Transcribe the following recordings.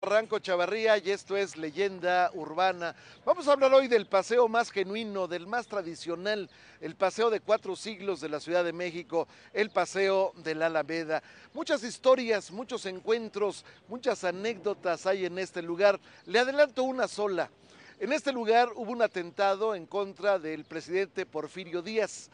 Franco Chavarría y esto es Leyenda Urbana. Vamos a hablar hoy del paseo más genuino, del más tradicional, el paseo de 4 siglos de la Ciudad de México, el paseo de la Alameda. Muchas historias, muchos encuentros, muchas anécdotas hay en este lugar. Le adelanto una sola. En este lugar hubo un atentado en contra del presidente Porfirio Díaz.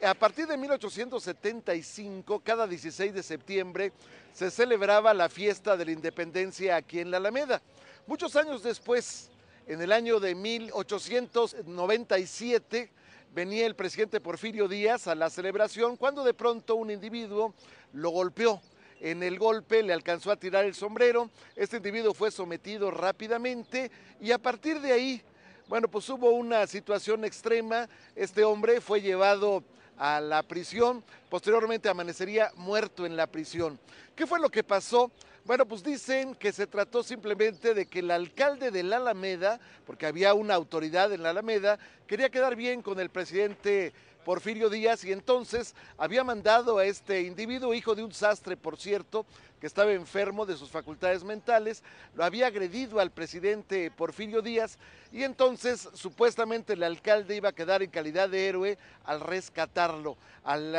A partir de 1875, cada 16 de septiembre, se celebraba la fiesta de la independencia aquí en la Alameda. Muchos años después, en el año de 1897, venía el presidente Porfirio Díaz a la celebración cuando de pronto un individuo lo golpeó. En el golpe le alcanzó a tirar el sombrero, este individuo fue sometido rápidamente y a partir de ahí, bueno, pues hubo una situación extrema, este hombre fue llevado a la prisión, posteriormente amanecería muerto en la prisión. ¿Qué fue lo que pasó? Bueno, pues dicen que se trató simplemente de que el alcalde de la Alameda, porque había una autoridad en la Alameda, quería quedar bien con el presidente Porfirio Díaz y entonces había mandado a este individuo, hijo de un sastre, por cierto, que estaba enfermo de sus facultades mentales, lo había agredido al presidente Porfirio Díaz y entonces supuestamente el alcalde iba a quedar en calidad de héroe al rescatarlo, al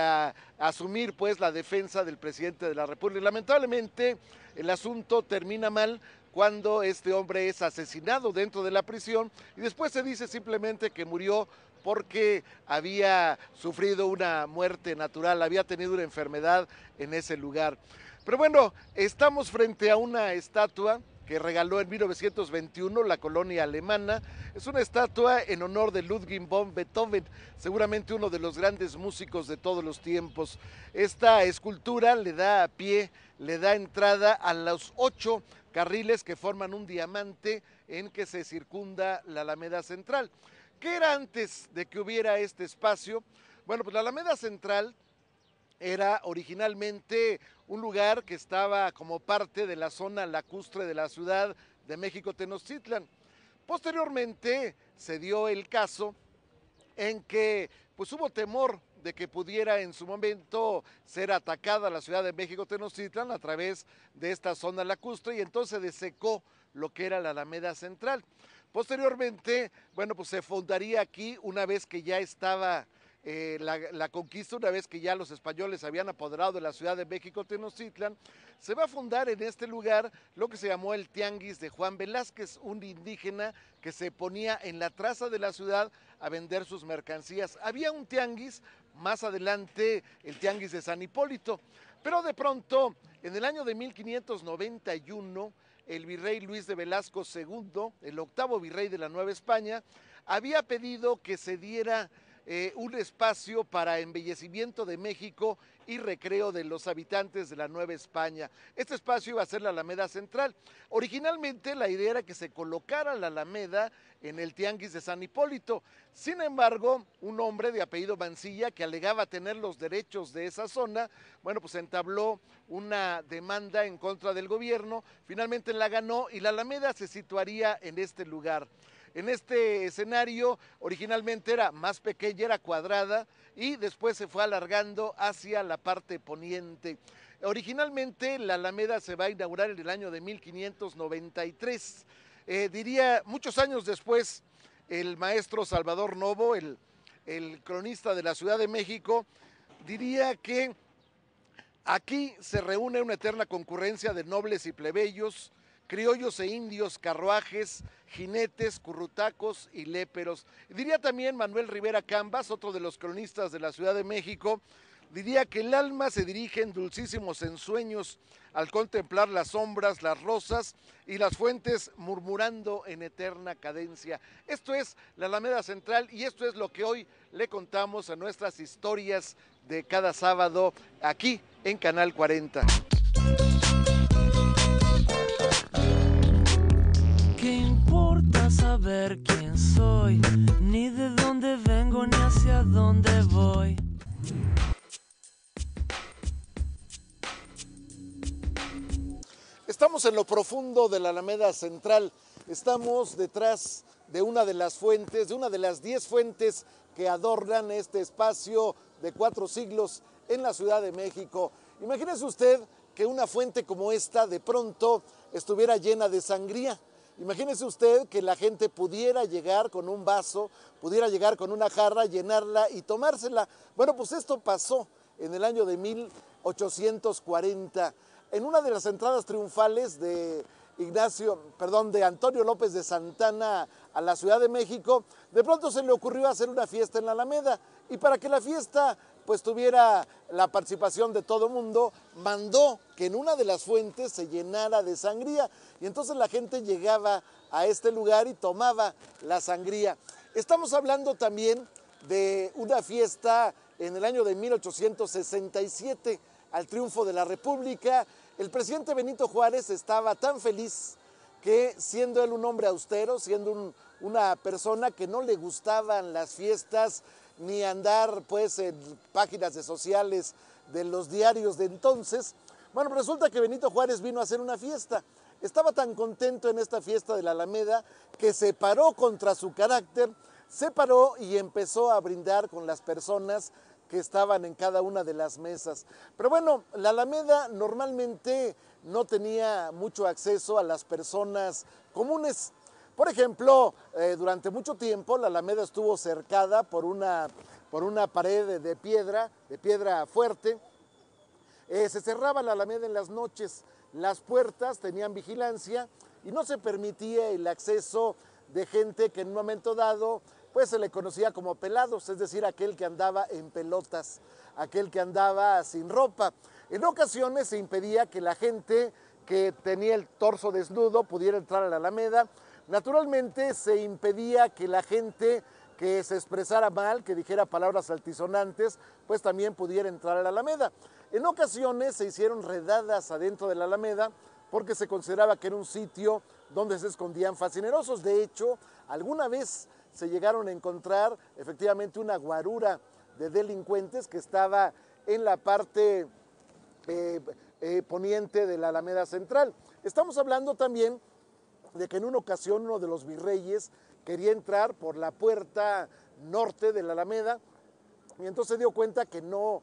asumir pues la defensa del presidente de la República. Lamentablemente el asunto termina mal cuando este hombre es asesinado dentro de la prisión y después se dice simplemente que murió porque había sufrido una muerte natural, había tenido una enfermedad en ese lugar. Pero bueno, estamos frente a una estatua que regaló en 1921 la colonia alemana. Es una estatua en honor de Ludwig von Beethoven, seguramente uno de los grandes músicos de todos los tiempos. Esta escultura le da pie, le da entrada a los 8 carriles que forman un diamante en que se circunda la Alameda Central. ¿Qué era antes de que hubiera este espacio? Bueno, pues la Alameda Central era originalmente un lugar que estaba como parte de la zona lacustre de la Ciudad de México Tenochtitlan. Posteriormente se dio el caso en que pues hubo temor de que pudiera en su momento ser atacada la Ciudad de México Tenochtitlan a través de esta zona lacustre y entonces desecó lo que era la Alameda Central. Posteriormente, bueno, pues se fundaría aquí una vez que ya estaba la conquista, una vez que ya los españoles habían apoderado de la Ciudad de México Tenochtitlan, se va a fundar en este lugar lo que se llamó el Tianguis de Juan Velázquez, un indígena que se ponía en la traza de la ciudad a vender sus mercancías. Había un tianguis, más adelante el Tianguis de San Hipólito, pero de pronto, en el año de 1591, el virrey Luis de Velasco II, el octavo virrey de la Nueva España, había pedido que se diera un espacio para embellecimiento de México y recreo de los habitantes de la Nueva España. Este espacio iba a ser la Alameda Central. Originalmente la idea era que se colocara la Alameda en el Tianguis de San Hipólito. Sin embargo, un hombre de apellido Mancilla, que alegaba tener los derechos de esa zona, bueno, pues entabló una demanda en contra del gobierno, finalmente la ganó y la Alameda se situaría en este lugar. En este escenario originalmente era más pequeña, era cuadrada y después se fue alargando hacia la parte poniente. Originalmente la Alameda se va a inaugurar en el año de 1593. Diría muchos años después el maestro Salvador Novo, el cronista de la Ciudad de México, diría que aquí se reúne una eterna concurrencia de nobles y plebeyos, criollos e indios, carruajes, jinetes, currutacos y léperos. Diría también Manuel Rivera Cambas, otro de los cronistas de la Ciudad de México, diría que el alma se dirige en dulcísimos ensueños al contemplar las sombras, las rosas y las fuentes murmurando en eterna cadencia. Esto es la Alameda Central y esto es lo que hoy le contamos a nuestras historias de cada sábado aquí en Canal 40. ¿Qué importa saber quién soy? Ni de dónde vengo, ni hacia dónde voy. Estamos en lo profundo de la Alameda Central. Estamos detrás de una de las fuentes, de una de las 10 fuentes que adornan este espacio de 4 siglos en la Ciudad de México. Imagínese usted que una fuente como esta de pronto estuviera llena de sangría. Imagínese usted que la gente pudiera llegar con un vaso, pudiera llegar con una jarra, llenarla y tomársela. Bueno, pues esto pasó en el año de 1840, en una de las entradas triunfales de Antonio López de Santana a la Ciudad de México. De pronto se le ocurrió hacer una fiesta en la Alameda, y para que la fiesta pues tuviera la participación de todo mundo, mandó que en una de las fuentes se llenara de sangría, y entonces la gente llegaba a este lugar y tomaba la sangría. Estamos hablando también de una fiesta en el año de 1867, al triunfo de la República. El presidente Benito Juárez estaba tan feliz que, siendo él un hombre austero, siendo una persona que no le gustaban las fiestas ni andar pues en páginas de sociales de los diarios de entonces, bueno, resulta que Benito Juárez vino a hacer una fiesta. Estaba tan contento en esta fiesta de la Alameda que se paró contra su carácter, se paró y empezó a brindar con las personas que estaban en cada una de las mesas. Pero bueno, la Alameda normalmente no tenía mucho acceso a las personas comunes. Por ejemplo, durante mucho tiempo la Alameda estuvo cercada por una pared de piedra fuerte. Se cerraba la Alameda en las noches, las puertas tenían vigilancia y no se permitía el acceso de gente que en un momento dado pues se le conocía como pelados, es decir, aquel que andaba en pelotas, aquel que andaba sin ropa. En ocasiones se impedía que la gente que tenía el torso desnudo pudiera entrar a la Alameda. Naturalmente se impedía que la gente que se expresara mal, que dijera palabras altisonantes, pues también pudiera entrar a la Alameda. En ocasiones se hicieron redadas adentro de la Alameda porque se consideraba que era un sitio donde se escondían fascinerosos. De hecho, alguna vez se llegaron a encontrar efectivamente una guarura de delincuentes que estaba en la parte poniente de la Alameda Central. Estamos hablando también de que en una ocasión uno de los virreyes quería entrar por la puerta norte de la Alameda y entonces se dio cuenta que no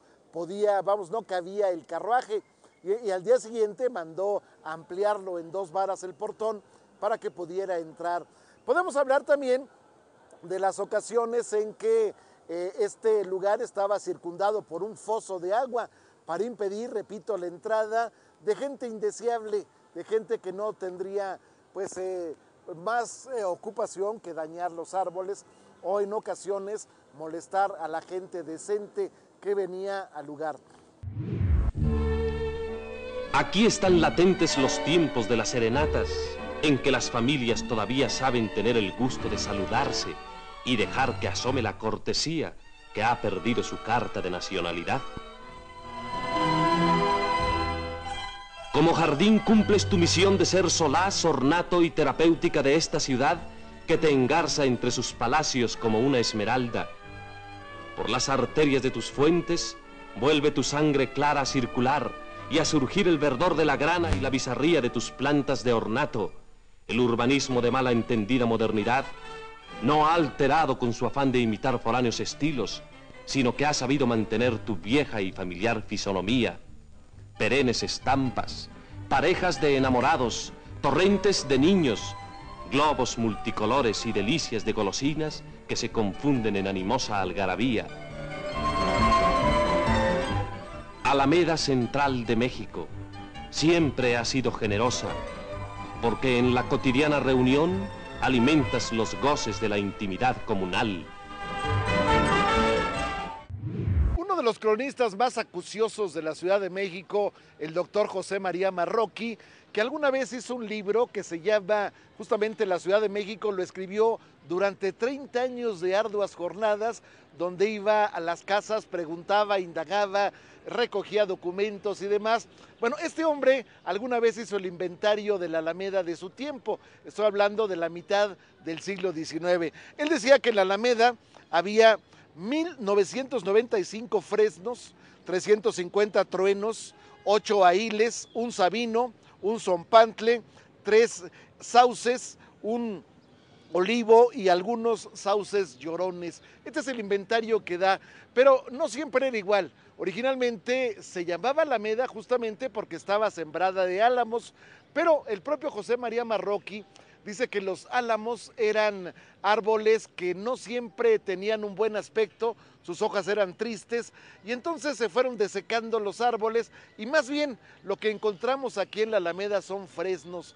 cabía el carruaje y al día siguiente mandó ampliarlo en 2 varas el portón para que pudiera entrar. Podemos hablar también de las ocasiones en que este lugar estaba circundado por un foso de agua para impedir, repito, la entrada de gente indeseable, de gente que no tendría pues más ocupación que dañar los árboles o en ocasiones molestar a la gente decente que venía al lugar. Aquí están latentes los tiempos de las serenatas, en que las familias todavía saben tener el gusto de saludarse y dejar que asome la cortesía que ha perdido su carta de nacionalidad. Como jardín cumples tu misión de ser solaz, ornato y terapéutica de esta ciudad que te engarza entre sus palacios como una esmeralda. Por las arterias de tus fuentes vuelve tu sangre clara a circular y a surgir el verdor de la grana y la bizarría de tus plantas de ornato. El urbanismo de mala entendida modernidad no ha alterado con su afán de imitar foráneos estilos, sino que ha sabido mantener tu vieja y familiar fisonomía. Perennes estampas, parejas de enamorados, torrentes de niños, globos multicolores y delicias de golosinas que se confunden en animosa algarabía. Alameda Central de México siempre ha sido generosa, porque en la cotidiana reunión alimentas los goces de la intimidad comunal. Uno de los cronistas más acuciosos de la Ciudad de México, el doctor José María Marroquí, que alguna vez hizo un libro que se llama justamente La Ciudad de México, lo escribió durante 30 años de arduas jornadas, donde iba a las casas, preguntaba, indagaba, recogía documentos y demás. Bueno, este hombre alguna vez hizo el inventario de la Alameda de su tiempo, estoy hablando de la mitad del siglo XIX. Él decía que en la Alameda había 1995 fresnos, 350 truenos, 8 ahiles, un sabino, un zompantle, 3 sauces, un olivo y algunos sauces llorones. Este es el inventario que da, pero no siempre era igual. Originalmente se llamaba Alameda justamente porque estaba sembrada de álamos, Pero el propio José María Marroquí dice que los álamos eran árboles que no siempre tenían un buen aspecto, sus hojas eran tristes y entonces se fueron desecando los árboles y más bien lo que encontramos aquí en la Alameda son fresnos.